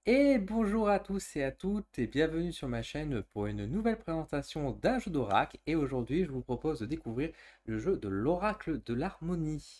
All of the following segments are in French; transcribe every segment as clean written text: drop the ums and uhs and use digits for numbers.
Et bonjour à tous et à toutes et bienvenue sur ma chaîne pour une nouvelle présentation d'un jeu d'oracle. Et aujourd'hui, je vous propose de découvrir le jeu de l'oracle de l'harmonie.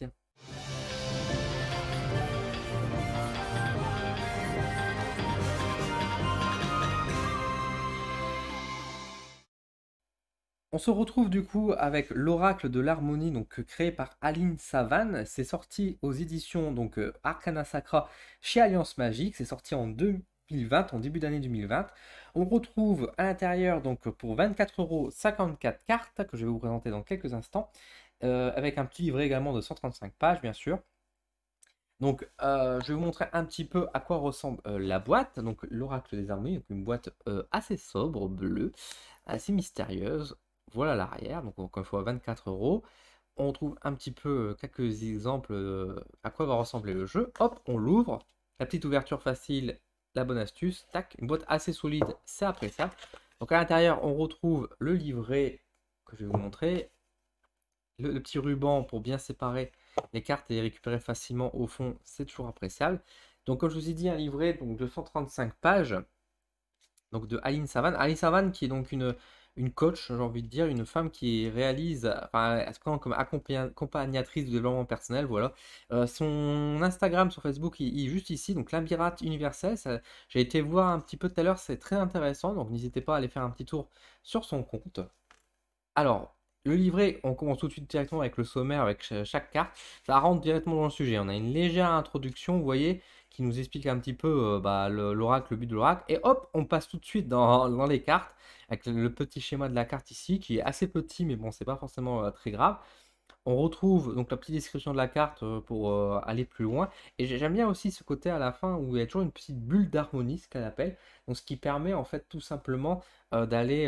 On se retrouve du coup avec l'oracle de l'harmonie, donc créé par Aline Savan. C'est sorti aux éditions Arcana Sacra chez Alliance Magique. C'est sorti en 2020, en début d'année 2020. On retrouve à l'intérieur donc pour 24 € 54 cartes que je vais vous présenter dans quelques instants, avec un petit livret également de 135 pages bien sûr. Donc, je vais vous montrer un petit peu à quoi ressemble la boîte. Donc, l'oracle des harmonies, donc une boîte assez sobre, bleue, assez mystérieuse. Voilà l'arrière, donc encore une fois 24 €. On trouve un petit peu quelques exemples à quoi va ressembler le jeu. Hop, on l'ouvre. La petite ouverture facile, la bonne astuce. Tac, une boîte assez solide, c'est appréciable. Donc à l'intérieur, on retrouve le livret que je vais vous montrer. Le petit ruban pour bien séparer les cartes et les récupérer facilement au fond, c'est toujours appréciable. Donc comme je vous ai dit, un livret donc, de 135 pages donc de Aline Savan. Aline Savan qui est donc une coach, j'ai envie de dire, une femme qui réalise, enfin, elle se présente comme accompagnatrice de développement personnel, voilà. Son Instagram sur Facebook, il est juste ici, donc l'Ambirate Universel. J'ai été voir un petit peu tout à l'heure, c'est très intéressant, donc n'hésitez pas à aller faire un petit tour sur son compte. Alors, le livret, on commence tout de suite directement avec le sommaire, avec chaque carte. Ça rentre directement dans le sujet. On a une légère introduction, vous voyez, qui nous explique un petit peu l'oracle, le but de l'oracle. Et hop, on passe tout de suite dans les cartes, avec le petit schéma de la carte ici, qui est assez petit, mais bon, c'est pas forcément très grave. On retrouve donc la petite description de la carte pour aller plus loin. Et j'aime bien aussi ce côté à la fin où il y a toujours une petite bulle d'harmonie, ce qu'elle appelle. Donc ce qui permet en fait tout simplement d'aller...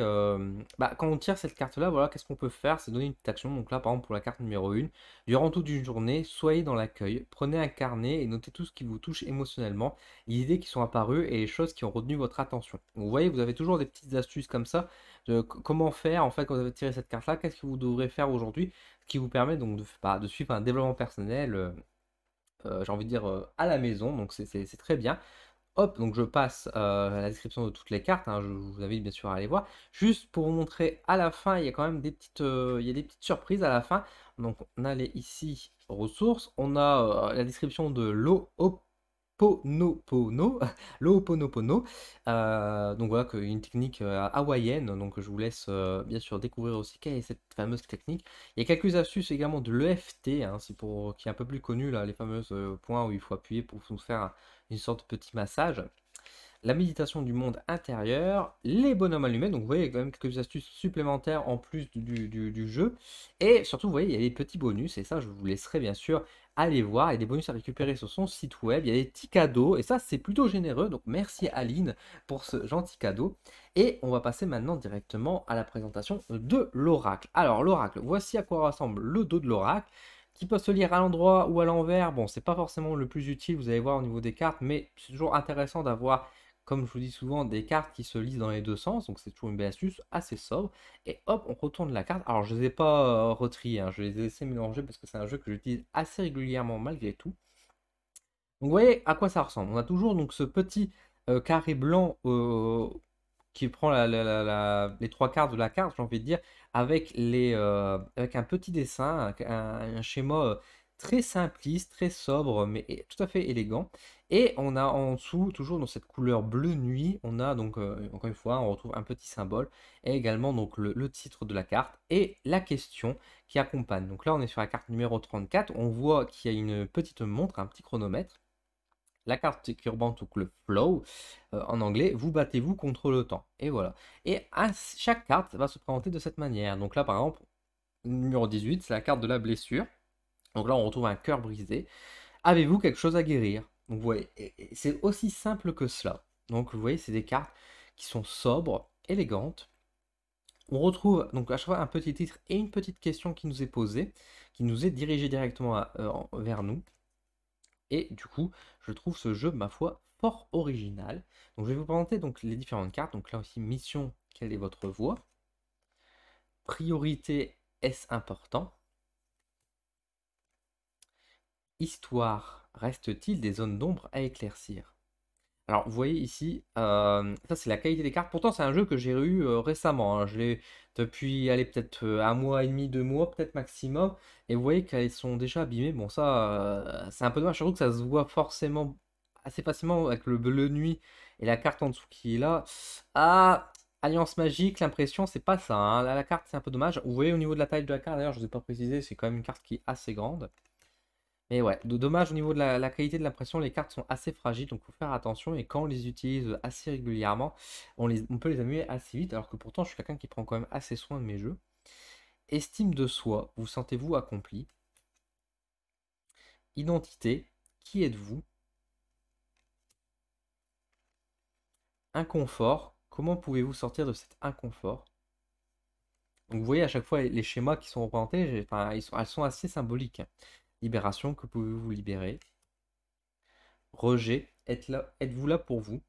quand on tire cette carte-là, voilà, qu'est-ce qu'on peut faire? C'est donner une petite action. Donc là, par exemple, pour la carte numéro 1, durant toute une journée, soyez dans l'accueil, prenez un carnet et notez tout ce qui vous touche émotionnellement, les idées qui sont apparues et les choses qui ont retenu votre attention. Donc, vous voyez, vous avez toujours des petites astuces comme ça de comment faire en fait quand vous avez tiré cette carte-là, qu'est-ce que vous devrez faire aujourd'hui, qui vous permet donc de suivre un développement personnel, j'ai envie de dire, à la maison, donc c'est très bien. Hop, donc je passe à la description de toutes les cartes, hein, je vous invite bien sûr à aller voir. Juste pour vous montrer à la fin, il y a quand même des petites, il y a des petites surprises à la fin. Donc on a les ici ressources, on a la description de l'Ho'oponopono, l'Ho'oponopono. Donc voilà, une technique hawaïenne. Donc je vous laisse bien sûr découvrir aussi quelle est cette fameuse technique. Il y a quelques astuces également de l'EFT, hein, c'est pour qui est un peu plus connu là, les fameuses points où il faut appuyer pour nous faire une sorte de petit massage. La méditation du monde intérieur, les bonhommes allumés, donc vous voyez il y a quand même quelques astuces supplémentaires en plus du jeu. Et surtout, vous voyez, il y a des petits bonus, et ça, je vous laisserai bien sûr aller voir. Il y a des bonus à récupérer sur son site web, il y a des petits cadeaux, et ça, c'est plutôt généreux. Donc merci Aline pour ce gentil cadeau. Et on va passer maintenant directement à la présentation de l'oracle. Alors, l'oracle, voici à quoi ressemble le dos de l'oracle, qui peut se lire à l'endroit ou à l'envers. Bon, c'est pas forcément le plus utile, vous allez voir au niveau des cartes, mais c'est toujours intéressant d'avoir, comme je vous dis souvent, des cartes qui se lisent dans les deux sens, donc c'est toujours une belle astuce, assez sobre. Et hop, on retourne la carte. Alors je ne les ai pas retriées, hein, je les ai laissés mélanger parce que c'est un jeu que j'utilise assez régulièrement malgré tout. Donc vous voyez à quoi ça ressemble. On a toujours donc ce petit carré blanc qui prend les trois quarts de la carte, j'ai envie de dire, avec un petit dessin, un schéma très simpliste, très sobre, mais tout à fait élégant. Et on a en dessous, toujours dans cette couleur bleu nuit, on a donc, encore une fois, on retrouve un petit symbole, et également donc le titre de la carte, et la question qui accompagne. Donc là, on est sur la carte numéro 34, on voit qu'il y a une petite montre, un petit chronomètre. La carte qui représente donc le flow en anglais, vous battez-vous contre le temps. Et voilà. Et chaque carte va se présenter de cette manière. Donc là, par exemple, numéro 18, c'est la carte de la blessure. Donc là, on retrouve un cœur brisé. Avez-vous quelque chose à guérir? Donc vous voyez, c'est aussi simple que cela. Donc vous voyez, c'est des cartes qui sont sobres, élégantes. On retrouve donc à chaque fois un petit titre et une petite question qui nous est posée, qui nous est dirigée directement vers nous. Et du coup, je trouve ce jeu, ma foi, fort original. Donc je vais vous présenter donc les différentes cartes. Donc là aussi, mission, quelle est votre voie? Priorité, est-ce important? Histoire, reste-t-il des zones d'ombre à éclaircir? Alors, vous voyez ici, ça c'est la qualité des cartes. Pourtant, c'est un jeu que j'ai eu récemment, hein. Je l'ai depuis, allez, peut-être un mois et demi, 2 mois, peut-être maximum. Et vous voyez qu'elles sont déjà abîmées. Bon, ça, c'est un peu dommage. Surtout que ça se voit forcément assez facilement avec le bleu nuit et la carte en dessous qui est là. Ah, Alliance Magique, l'impression, c'est pas ça, hein. Là, la carte, c'est un peu dommage. Vous voyez au niveau de la taille de la carte, d'ailleurs, je ne vous ai pas précisé, c'est quand même une carte qui est assez grande. Mais ouais, dommage au niveau de la qualité de l'impression, les cartes sont assez fragiles, donc il faut faire attention. Et quand on les utilise assez régulièrement, on peut les annuler assez vite, alors que pourtant je suis quelqu'un qui prend quand même assez soin de mes jeux. Estime de soi, vous sentez-vous accompli? Identité, qui êtes-vous? Inconfort, comment pouvez-vous sortir de cet inconfort? Donc vous voyez à chaque fois les schémas qui sont représentés, enfin, elles sont assez symboliques, hein. Libération, que pouvez-vous libérer? Rejet, êtes-vous là pour vous?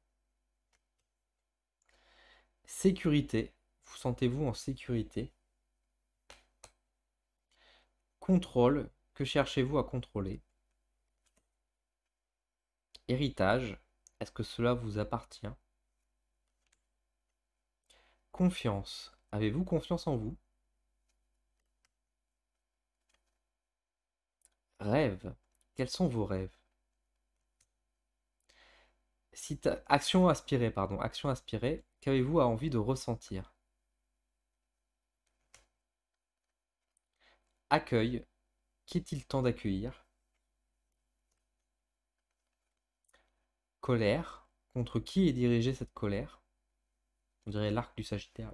Sécurité, vous sentez-vous en sécurité? Contrôle, que cherchez-vous à contrôler? Héritage, est-ce que cela vous appartient? Confiance, avez-vous confiance en vous? Rêve, quels sont vos rêves? Action aspirée, pardon, action aspirée, qu'avez-vous envie de ressentir? Accueil, qu'est-il temps d'accueillir? Colère, contre qui est dirigée cette colère? On dirait l'arc du Sagittaire.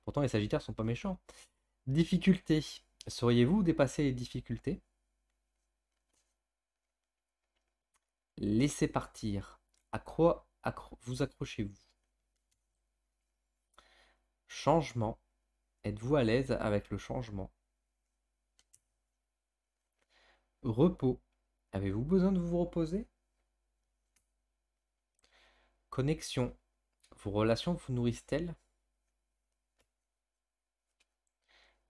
Pourtant, les Sagittaires sont pas méchants. Difficulté, sauriez-vous dépasser les difficultés? Laissez partir, vous accrochez-vous? Changement, êtes-vous à l'aise avec le changement? Repos, avez-vous besoin de vous reposer? Connexion, vos relations vous nourrissent-elles?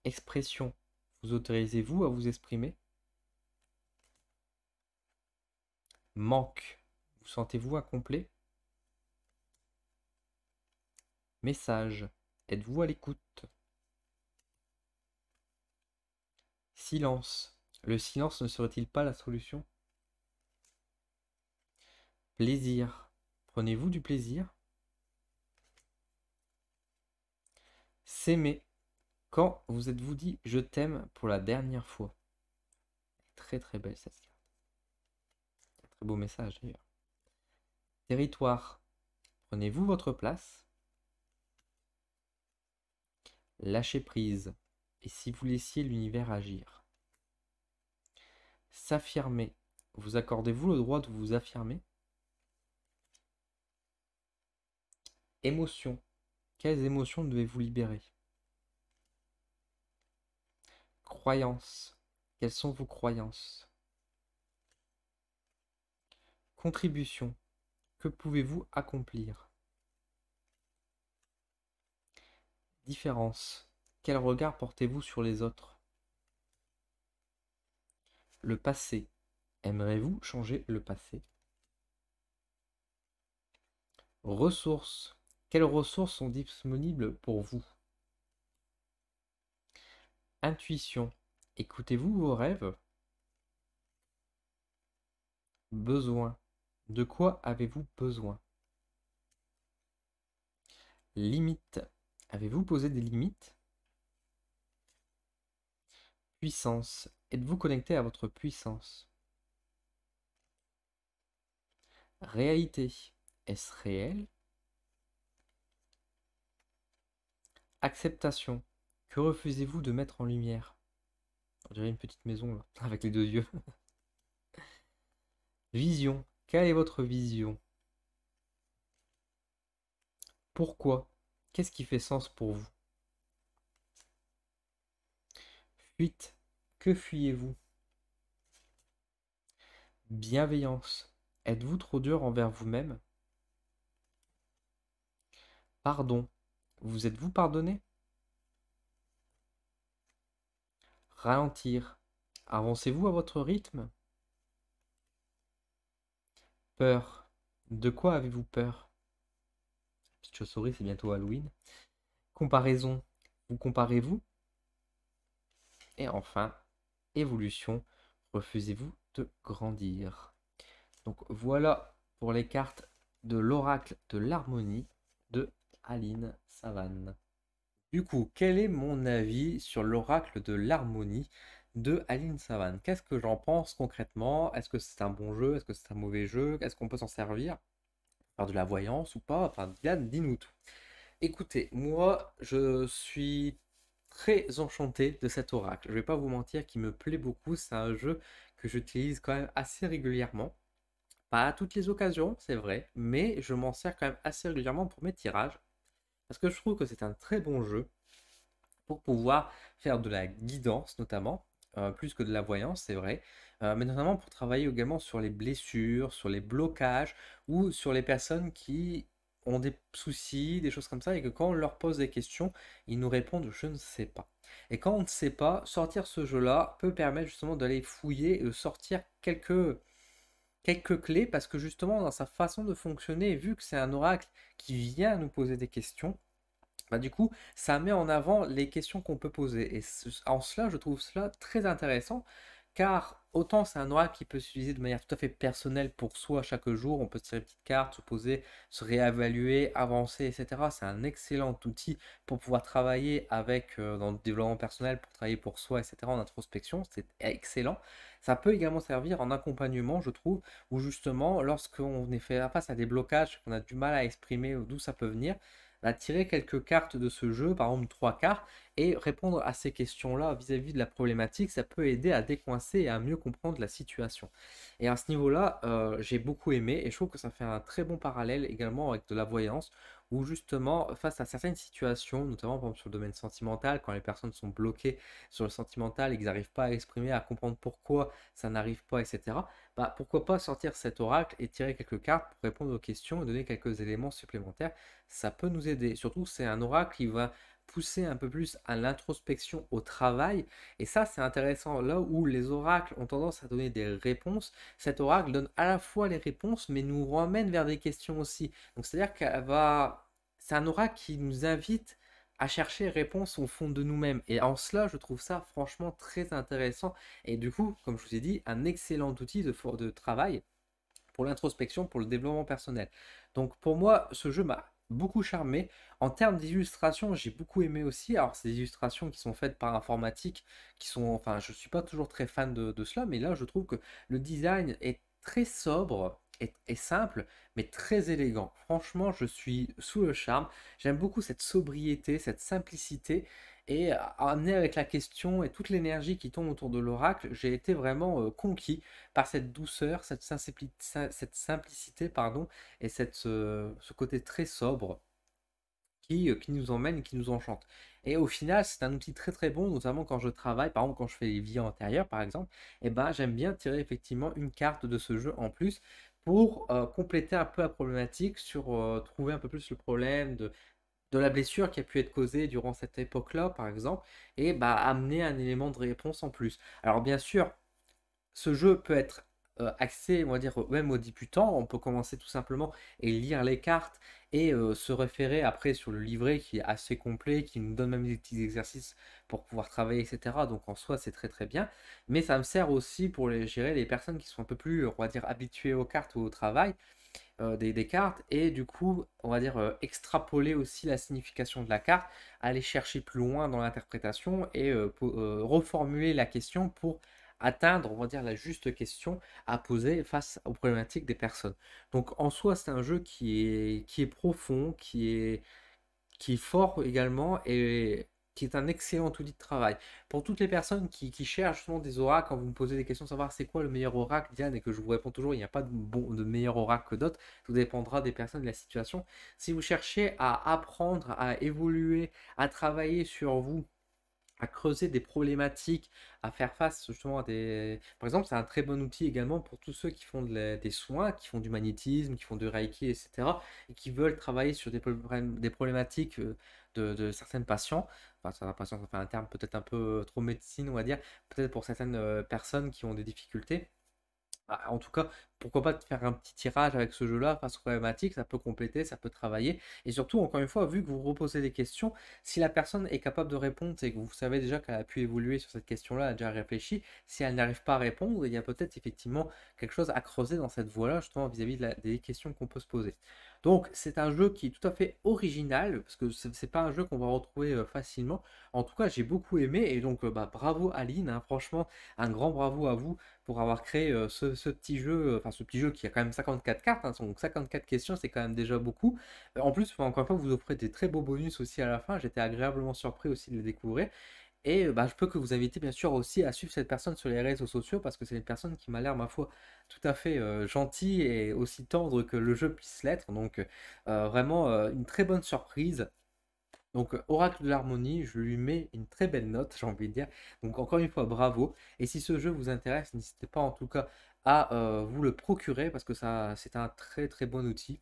Expression, vous autorisez-vous à vous exprimer? Manque, vous sentez-vous incomplet? Message, êtes-vous à l'écoute? Silence, le silence ne serait-il pas la solution? Plaisir, prenez-vous du plaisir? S'aimer, quand vous êtes-vous dit je t'aime pour la dernière fois? Très très belle cette carte. Très beau message d'ailleurs. Territoire, prenez-vous votre place? Lâchez prise. Et si vous laissiez l'univers agir? S'affirmer. Vous accordez-vous le droit de vous affirmer? Émotion. Quelles émotions devez-vous libérer? Croyances. Quelles sont vos croyances? Contribution. Que pouvez-vous accomplir? Différence. Quel regard portez-vous sur les autres? Le passé. Aimeriez-vous changer le passé? Ressources. Quelles ressources sont disponibles pour vous? Intuition. Écoutez-vous vos rêves? Besoin. De quoi avez-vous besoin? Limite. Avez-vous posé des limites? Puissance. Êtes-vous connecté à votre puissance? Réalité. Est-ce réel? Acceptation. Que refusez-vous de mettre en lumière? On dirait une petite maison là, avec les deux yeux. Vision. Quelle est votre vision? Pourquoi? Qu'est-ce qui fait sens pour vous? Fuite. Que fuyez-vous? Bienveillance. Êtes-vous trop dur envers vous-même? Pardon. Vous êtes-vous pardonné? Ralentir. Avancez-vous à votre rythme? Peur. De quoi avez-vous peur? Petite chauve-souris, c'est bientôt Halloween. Comparaison, vous comparez-vous? Et enfin, évolution, refusez-vous de grandir? Donc voilà pour les cartes de l'oracle de l'harmonie de Aline Savane. Du coup, quel est mon avis sur l'oracle de l'harmonie de Aline Savane? Qu'est-ce que j'en pense concrètement? Est-ce que c'est un bon jeu? Est-ce que c'est un mauvais jeu? Est-ce qu'on peut s'en servir? Faire de la voyance ou pas? Enfin, Diane, dis-nous tout. Écoutez, moi, je suis très enchanté de cet oracle. Je vais pas vous mentir qu'il me plaît beaucoup. C'est un jeu que j'utilise quand même assez régulièrement. Pas à toutes les occasions, c'est vrai, mais je m'en sers quand même assez régulièrement pour mes tirages. Parce que je trouve que c'est un très bon jeu pour pouvoir faire de la guidance notamment, plus que de la voyance, c'est vrai, mais notamment pour travailler également sur les blessures, sur les blocages ou sur les personnes qui ont des soucis, des choses comme ça, et que quand on leur pose des questions, ils nous répondent je ne sais pas. Et quand on ne sait pas, sortir ce jeu-là peut permettre justement d'aller fouiller et de sortir quelques clés, parce que justement dans sa façon de fonctionner, vu que c'est un oracle qui vient nous poser des questions, bah, du coup, ça met en avant les questions qu'on peut poser. Et en cela, je trouve cela très intéressant, car autant c'est un oracle qui peut s'utiliser de manière tout à fait personnelle pour soi chaque jour, on peut se tirer une petite carte, se poser, se réévaluer, avancer, etc. C'est un excellent outil pour pouvoir travailler avec, dans le développement personnel, pour travailler pour soi, etc., en introspection, c'est excellent. Ça peut également servir en accompagnement, je trouve, où justement, lorsqu'on est fait face à des blocages, qu'on a du mal à exprimer d'où ça peut venir, bah, tirer quelques cartes de ce jeu, par exemple 3 cartes, et répondre à ces questions-là vis-à-vis de la problématique, ça peut aider à décoincer et à mieux comprendre la situation. Et à ce niveau-là, j'ai beaucoup aimé, et je trouve que ça fait un très bon parallèle également avec de la voyance, où justement, face à certaines situations, notamment par exemple sur le domaine sentimental, quand les personnes sont bloquées sur le sentimental et qu'ils n'arrivent pas à exprimer, à comprendre pourquoi ça n'arrive pas, etc., bah, pourquoi pas sortir cet oracle et tirer quelques cartes pour répondre aux questions et donner quelques éléments supplémentaires, ça peut nous aider. Surtout, c'est un oracle qui va pousser un peu plus à l'introspection, au travail. Et ça, c'est intéressant. Là où les oracles ont tendance à donner des réponses, cet oracle donne à la fois les réponses, mais nous ramène vers des questions aussi. Donc, c'est-à-dire qu'elle va... C'est un oracle qui nous invite à chercher réponse au fond de nous-mêmes. Et en cela, je trouve ça franchement très intéressant. Et du coup, comme je vous ai dit, un excellent outil de travail pour l'introspection, pour le développement personnel. Donc pour moi, ce jeu m'a beaucoup charmé. En termes d'illustration, j'ai beaucoup aimé aussi. Alors, c'est des illustrations qui sont faites par informatique, qui sont, enfin, je suis pas toujours très fan de cela, mais là, je trouve que le design est très sobre et simple, mais très élégant. Franchement, je suis sous le charme. J'aime beaucoup cette sobriété, cette simplicité. Et amené avec la question et toute l'énergie qui tombe autour de l'oracle, j'ai été vraiment conquis par cette douceur, cette simplicité, pardon, et ce côté très sobre qui nous emmène et qui nous enchante. Et au final, c'est un outil très très bon, notamment quand je travaille, par exemple quand je fais les vies antérieures, par exemple, et ben j'aime bien tirer effectivement une carte de ce jeu en plus pour compléter un peu la problématique sur trouver un peu plus le problème de la blessure qui a pu être causée durant cette époque-là, par exemple, et bah, amener un élément de réponse en plus. Alors bien sûr, ce jeu peut être axé, on va dire, même aux débutants. On peut commencer tout simplement et lire les cartes et se référer après sur le livret qui est assez complet, qui nous donne même des petits exercices pour pouvoir travailler, etc. Donc en soi, c'est très très bien. Mais ça me sert aussi pour gérer les personnes qui sont un peu plus, on va dire, habituées aux cartes ou au travail des cartes et du coup, on va dire, extrapoler aussi la signification de la carte, aller chercher plus loin dans l'interprétation et reformuler la question pour atteindre, on va dire, la juste question à poser face aux problématiques des personnes. Donc en soi, c'est un jeu qui est profond, qui est fort également et qui est un excellent outil de travail. Pour toutes les personnes qui cherchent justement des oracles, quand vous me posez des questions, savoir c'est quoi le meilleur oracle, Diane, et que je vous réponds toujours, il n'y a pas de meilleur oracle que d'autres, tout dépendra des personnes, de la situation. Si vous cherchez à apprendre, à évoluer, à travailler sur vous, à creuser des problématiques, à faire face justement à des... Par exemple, c'est un très bon outil également pour tous ceux qui font des soins, qui font du magnétisme, qui font du Reiki, etc. et qui veulent travailler sur des problématiques de certaines patients. Enfin, certains patients, ça fait un terme peut-être un peu trop médecine, on va dire. Peut-être pour certaines personnes qui ont des difficultés. En tout cas, pourquoi pas te faire un petit tirage avec ce jeu-là face aux problématiques, ça peut compléter, ça peut travailler. Et surtout, encore une fois, vu que vous reposez des questions, si la personne est capable de répondre, c'est que vous savez déjà qu'elle a pu évoluer sur cette question-là, elle a déjà réfléchi. Si elle n'arrive pas à répondre, il y a peut-être effectivement quelque chose à creuser dans cette voie-là, justement vis-à-vis des questions qu'on peut se poser. Donc, c'est un jeu qui est tout à fait original, parce que c'est pas un jeu qu'on va retrouver facilement. En tout cas, j'ai beaucoup aimé, et donc bah, bravo Aline, hein, franchement, un grand bravo à vous pour avoir créé ce petit jeu, enfin ce petit jeu qui a quand même 54 cartes, hein, donc 54 questions, c'est quand même déjà beaucoup. En plus, enfin, encore une fois, vous offrez des très beaux bonus aussi à la fin, j'étais agréablement surpris aussi de les découvrir. Et bah, je peux que vous inviter bien sûr aussi à suivre cette personne sur les réseaux sociaux parce que c'est une personne qui m'a l'air, ma foi, tout à fait gentille et aussi tendre que le jeu puisse l'être. Donc vraiment une très bonne surprise. Donc Oracle de l'Harmonie, je lui mets une très belle note, j'ai envie de dire. Donc encore une fois, bravo. Et si ce jeu vous intéresse, n'hésitez pas en tout cas à vous le procurer parce que ça, c'est un très très bon outil.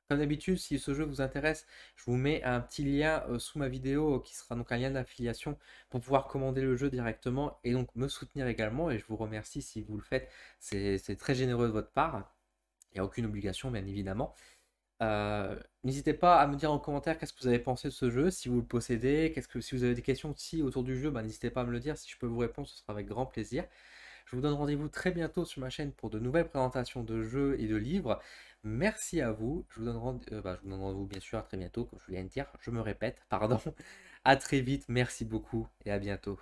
Comme d'habitude, si ce jeu vous intéresse, je vous mets un petit lien sous ma vidéo qui sera donc un lien d'affiliation pour pouvoir commander le jeu directement et donc me soutenir également. Et je vous remercie si vous le faites, c'est très généreux de votre part. Il n'y a aucune obligation, bien évidemment. N'hésitez pas à me dire en commentaire qu'est-ce que vous avez pensé de ce jeu, si vous le possédez, si vous avez des questions aussi autour du jeu, bah, n'hésitez pas à me le dire, si je peux vous répondre, ce sera avec grand plaisir. Je vous donne rendez-vous très bientôt sur ma chaîne pour de nouvelles présentations de jeux et de livres. Merci à vous. Je vous donne rendez-vous bien sûr à très bientôt, comme je viens de dire. Je me répète, pardon. À très vite. Merci beaucoup et à bientôt.